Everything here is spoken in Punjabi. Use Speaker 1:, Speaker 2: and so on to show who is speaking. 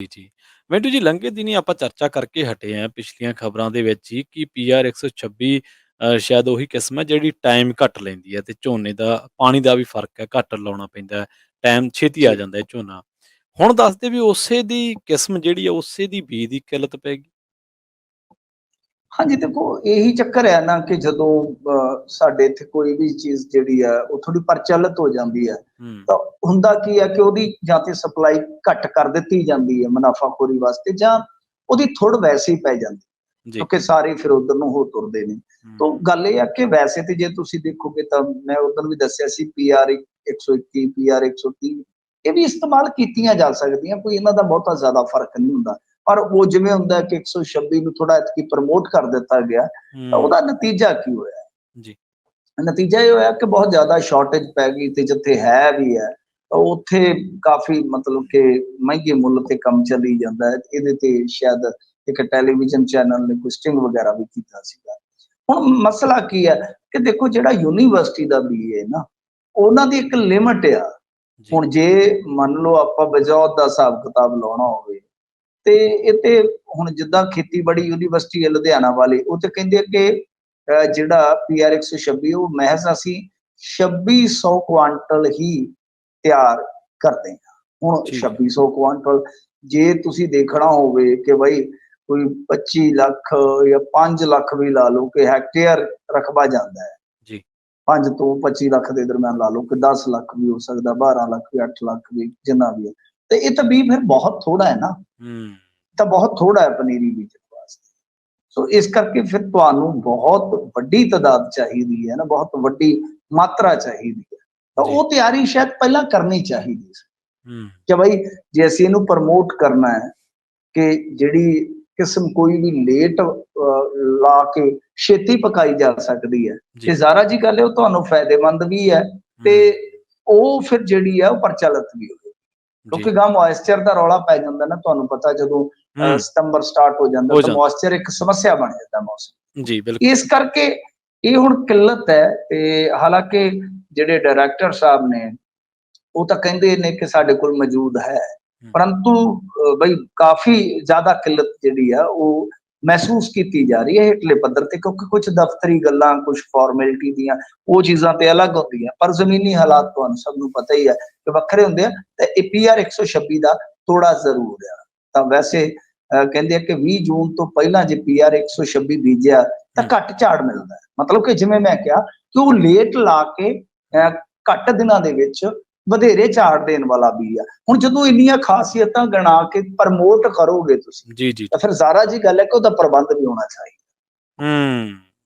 Speaker 1: ਜੀ। ਮਿੰਟੂ ਜੀ, ਲੰਘੇ ਦਿਨੀਂ ਆਪਾਂ ਚਰਚਾ ਕਰਕੇ ਹਟੇ ਆਂ ਪਿਛਲੀਆਂ ਖਬਰਾਂ ਦੇ ਵਿੱਚ ਹੀ ਕਿ ਪੀਆਰ 126 ਸ਼ਾਇਦ ਉਹੀ ਕਿਸਮ ਹੈ ਜਿਹੜੀ ਟਾਈਮ ਘੱਟ ਲੈਂਦੀ ਹੈ ਤੇ ਝੋਨੇ ਦਾ ਪਾਣੀ ਦਾ ਵੀ ਫ਼ਰਕ ਹੈ, ਘੱਟ ਲਾਉਣਾ ਪੈਂਦਾ ਹੈ, ਟਾਈਮ ਛੇਤੀ ਆ
Speaker 2: ਜੀ।
Speaker 1: ਜਾਂਦਾ ਹੈ ਝੋਨਾ। ਹੁਣ ਦੱਸਦੇ ਵੀ ਉਸੇ ਦੀ ਕਿਸਮ ਜਿਹੜੀ ਆ, ਉਸੇ ਦੀ ਬੀਜ ਦੀ ਕਿੱਲਤ ਪੈ ਗਈ।
Speaker 2: ਹਾਂਜੀ, ਦੇਖੋ ਇਹੀ ਚੱਕਰ ਹੈ ਨਾ ਕਿ ਜਦੋਂ ਸਾਡੇ ਇੱਥੇ ਕੋਈ ਵੀ ਚੀਜ਼ ਜਿਹੜੀ ਹੈ ਉਹ ਥੋੜ੍ਹੀ ਪ੍ਰਚਲਿਤ ਹੋ ਜਾਂਦੀ ਹੈ,
Speaker 1: ਹੂੰ,
Speaker 2: ਤਾਂ ਹੁੰਦਾ ਕੀ ਹੈ ਕਿ ਉਹਦੀ ਜਾਂ ਤੇ ਸਪਲਾਈ ਘੱਟ ਕਰ ਦਿੱਤੀ ਜਾਂਦੀ ਹੈ ਮੁਨਾਫਾਖੋਰੀ ਵਾਸਤੇ, ਜਾਂ ਉਹਦੀ ਥੁੜ ਵੈਸੇ ਹੀ ਪੈ ਜਾਂਦੀ,
Speaker 1: ਜੀ।
Speaker 2: ਕਿਉਂਕਿ ਸਾਰੇ ਫਿਰ ਉਧਰ ਨੂੰ ਹੋ ਤੁਰਦੇ ਨੇ। ਤਾਂ
Speaker 1: ਹੂੰ,
Speaker 2: ਗੱਲ ਇਹ ਆ ਕਿ ਵੈਸੇ ਤੇ ਜੇ ਤੁਸੀਂ ਦੇਖੋਗੇ ਤਾਂ ਮੈਂ ਉਦੋਂ ਵੀ ਦੱਸਿਆ ਸੀ ਪੀਆਰ 121, ਪੀਆਰ 130 ਇਹ ਵੀ ਇਸਤੇਮਾਲ ਕੀਤੀਆਂ ਜਾ ਸਕਦੀਆਂ, ਕੋਈ ਇਹਨਾਂ ਦਾ ਬਹੁਤਾ ਜ਼ਿਆਦਾ ਫਰਕ ਨਹੀਂ ਹੁੰਦਾ। ਪਰ ਉਹ ਜਿਵੇਂ ਹੁੰਦਾ ਕਿ 126 ਨੂੰ ਥੋੜਾ ਐਤਕੀ ਪ੍ਰਮੋਟ ਕਰ ਦਿੱਤਾ ਗਿਆ, ਤਾਂ
Speaker 1: ਹੂੰ,
Speaker 2: ਉਹਦਾ ਨਤੀਜਾ ਕੀ ਹੋਇਆ?
Speaker 1: ਜੀ।
Speaker 2: ਨਤੀਜਾ ਇਹ ਹੋਇਆ ਕਿ ਬਹੁਤ ਜ਼ਿਆਦਾ ਸ਼ਾਰਟੇਜ ਪੈ ਗਈ, ਤੇ ਜਿੱਥੇ ਹੈ ਵੀ ਹੈ ਤਾਂ ਉੱਥੇ ਕਾਫੀ ਮਤਲਬ ਕਿ ਮਹਿੰਗੇ ਮੁੱਲ ਤੇ ਕੰਮ ਚੱਲੀ ਜਾਂਦਾ ਹੈ। ਇਹਦੇ ਤੇ ਸ਼ਾਇਦ ਇੱਕ ਟੈਲੀਵਿਜ਼ਨ ਚੈਨਲ ਨੇ ਕੋਈ ਸਟਿੰਗ ਵਗੈਰਾ ਵੀ ਕੀਤਾ ਸੀਗਾ। ਹੁਣ ਮਸਲਾ ਕੀ ਹੈ ਕਿ ਦੇਖੋ ਜਿਹੜਾ ਯੂਨੀਵਰਸਿਟੀ ਦਾ ਬੀਏ ਨਾ, ਉਹਨਾਂ ਦੀ ਇੱਕ ਲਿਮਟ ਆ।
Speaker 1: ਜੀ।
Speaker 2: ਹੁਣ ਜੇ ਮੰਨ ਲਓ ਆਪਾਂ ਬਜੌਤ ਦਾ ਹਿਸਾਬ ਕਿਤਾਬ ਲਾਉਣਾ ਹੋਵੇ, ਤੇ ਇਹ ਤੇ ਹੁਣ ਜਿੱਦਾਂ ਖੇਤੀਬਾੜੀ ਯੂਨੀਵਰਸਿਟੀ ਹੈ ਲੁਧਿਆਣਾ ਵਾਲੀ, ਉਹ ਤੇ ਕਹਿੰਦੇ ਆ ਕਿ ਜਿਹੜਾ ਪੀਆਰ 126 ਉਹ ਮਹਿਜ਼ ਅਸੀਂ 2600 ਕੁਆਂਟਲ ਹੀ ਤਿਆਰ ਕਰਦੇ ਹਾਂ। ਹੁਣ
Speaker 1: ਠੀਕ ਹੈ।
Speaker 2: 2600 ਕੁਆਂਟਲ, ਜੇ ਤੁਸੀਂ ਦੇਖਣਾ ਹੋਵੇ ਕਿ ਬਈ ਕੋਈ 25 ਲੱਖ ਜਾਂ 5 ਲੱਖ ਵੀ ਲਾ ਲਓ ਕਿ ਹੈਕਟੇਅਰ ਰਕਬਾ ਜਾਂਦਾ ਹੈ,
Speaker 1: ਜੀ।
Speaker 2: 5 ਤੋਂ 25 ਲੱਖ ਦੇ ਦਰਮਿਆਨ ਲਾ ਲਓ ਕਿ 10 ਲੱਖ ਵੀ ਹੋ ਸਕਦਾ, 12 ਲੱਖ ਵੀ, 8 ਲੱਖ ਵੀ, ਜਿੰਨਾ ਵੀ ਹੈ, ਤੇ ਇਹ ਤਾਂ ਵੀ ਫਿਰ ਬਹੁਤ ਥੋੜਾ ਹੈ ਨਾ,
Speaker 1: ਹੂੰ,
Speaker 2: ਤਾਂ ਬਹੁਤ ਥੋੜਾ ਹੈ ਪਨੀਰੀ ਬੀਜਣ ਵਾਸਤੇ। ਸੋ ਇਸ ਕਰਕੇ ਫਿਰ ਤੁਹਾਨੂੰ ਬਹੁਤ ਵੱਡੀ ਤਾਦਾਦ ਚਾਹੀਦੀ ਹੈ ਨਾ, ਬਹੁਤ ਵੱਡੀ ਮਾਤਰਾ ਚਾਹੀਦੀ ਹੈ, ਤਾਂ
Speaker 1: ਜੀ।
Speaker 2: ਉਹ ਤਿਆਰੀ ਸ਼ਾਇਦ ਪਹਿਲਾਂ ਕਰਨੀ ਚਾਹੀਦੀ ਸੀ
Speaker 1: ਹੂੰ,
Speaker 2: ਕਿ ਬਈ ਜੇ ਅਸੀਂ ਇਹਨੂੰ ਪ੍ਰਮੋਟ ਕਰਨਾ ਹੈ ਕਿ ਜਿਹੜੀ ਕਿਸਮ ਕੋਈ ਵੀ ਲੇਟ ਲਾ ਕੇ ਛੇਤੀ ਪਕਾਈ ਜਾ ਸਕਦੀ ਹੈ,
Speaker 1: ਜੀ।
Speaker 2: ਤੇ ਜ਼ਾਰਾ ਜੀ ਗੱਲ ਹੈ ਉਹ ਤੁਹਾਨੂੰ ਫਾਇਦੇਮੰਦ ਵੀ ਹੈ, ਤੇ
Speaker 1: ਹੂੰ,
Speaker 2: ਉਹ ਫਿਰ ਜਿਹੜੀ ਹੈ ਉਹ ਪ੍ਰਚਲਿਤ ਵੀ ਹੋਵੇ।
Speaker 1: ਜੀ।
Speaker 2: ਕਿਉਂਕਿ ਗਾਂ ਮੋਇਸਚਰ ਦਾ ਰੌਲਾ ਪੈ ਜਾਂਦਾ ਨਾ, ਤੁਹਾਨੂੰ ਪਤਾ ਜਦੋਂ
Speaker 1: ਹੂੰ,
Speaker 2: ਸਤੰਬਰ ਸਟਾਰਟ ਹੋ ਜਾਂਦਾ
Speaker 1: ਹੋ
Speaker 2: ਤਾਂ
Speaker 1: ਜਾਂਦਾ।
Speaker 2: ਮੋਇਸਚਰ ਇੱਕ ਸਮੱਸਿਆ ਬਣ ਜਾਂਦਾ ਮੌਸਮ।
Speaker 1: ਜੀ, ਬਿਲਕੁਲ।
Speaker 2: ਇਸ ਕਰਕੇ ਇਹ ਹੁਣ ਕਿੱਲਤ ਹੈ। ਤੇ ਹਾਲਾਂਕਿ ਜਿਹੜੇ ਡਾਇਰੈਕਟਰ ਸਾਹਿਬ ਨੇ ਉਹ ਤਾਂ ਕਹਿੰਦੇ ਨੇ ਕਿ ਸਾਡੇ ਕੋਲ ਮੌਜੂਦ ਹੈ,
Speaker 1: ਹੂੰ,
Speaker 2: ਪਰੰਤੂ ਬਈ ਕਾਫੀ ਜ਼ਿਆਦਾ ਕਿੱਲਤ ਜਿਹੜੀ ਆ ਉਹ ਮਹਿਸੂਸ ਕੀਤੀ ਜਾ ਰਹੀ ਹੈ ਹੇਠਲੇ ਪੱਧਰ ਤੇ, ਕਿਉਂਕਿ ਕੁਝ ਦਫ਼ਤਰੀ ਗੱਲਾਂ, ਕੁਝ ਫਾਰਮੈਲਿਟੀ ਦੀਆਂ ਉਹ ਚੀਜ਼ਾਂ ਤੇ ਅਲੱਗ ਹੁੰਦੀਆਂ, ਪਰ ਜ਼ਮੀਨੀ ਹਾਲਾਤ ਤੁਹਾਨੂੰ ਸਭ ਨੂੰ ਪਤਾ ਹੀ ਹੈ ਕਿ ਵੱਖਰੇ ਹੁੰਦੇ ਆ। ਤੇ ਇਹ ਪੀਆਰ 126 ਦਾ ਥੋੜਾ ਜ਼ਰੂਰ ਆ। ਤਾਂ ਵੈਸੇ ਕਹਿੰਦੇ ਆ ਕਿ 20 ਜੂਨ ਤੋਂ ਪਹਿਲਾਂ ਜੇ ਪੀਆਰ 126 ਬੀਜਿਆ ਤਾਂ
Speaker 1: ਹੂੰ,
Speaker 2: ਘੱਟ ਝਾੜ ਮਿਲਦਾ ਹੈ। ਮਤਲਬ ਕਿ ਜਿਵੇਂ ਮੈਂ ਕਿਹਾ ਕਿ ਉਹ ਲੇਟ ਲਾ ਕੇ
Speaker 1: ਹੂੰ,
Speaker 2: ਘੱਟ ਦਿਨਾਂ ਦੇ ਵਿੱਚ ਵਧੇਰੇ ਝਾੜ ਦੇਣ ਵਾਲਾ ਬੀ ਆ। ਹੁਣ ਜਦੋਂ ਇੰਨੀਆਂ ਖਾਸੀਅਤਾਂ ਗਿਣਾ ਕੇ ਪ੍ਰਮੋਟ ਕਰੋਗੇ ਤੁਸੀਂ,
Speaker 1: ਜੀ, ਜੀ,
Speaker 2: ਤਾਂ
Speaker 1: ਜੀ।
Speaker 2: ਫਿਰ ਜ਼ਾਰਾ ਜੀ ਗੱਲ ਹੈ ਕਿ ਉਹਦਾ ਪ੍ਰਬੰਧ ਵੀ ਹੋਣਾ ਚਾਹੀਦਾ।
Speaker 1: ਹੂੰ।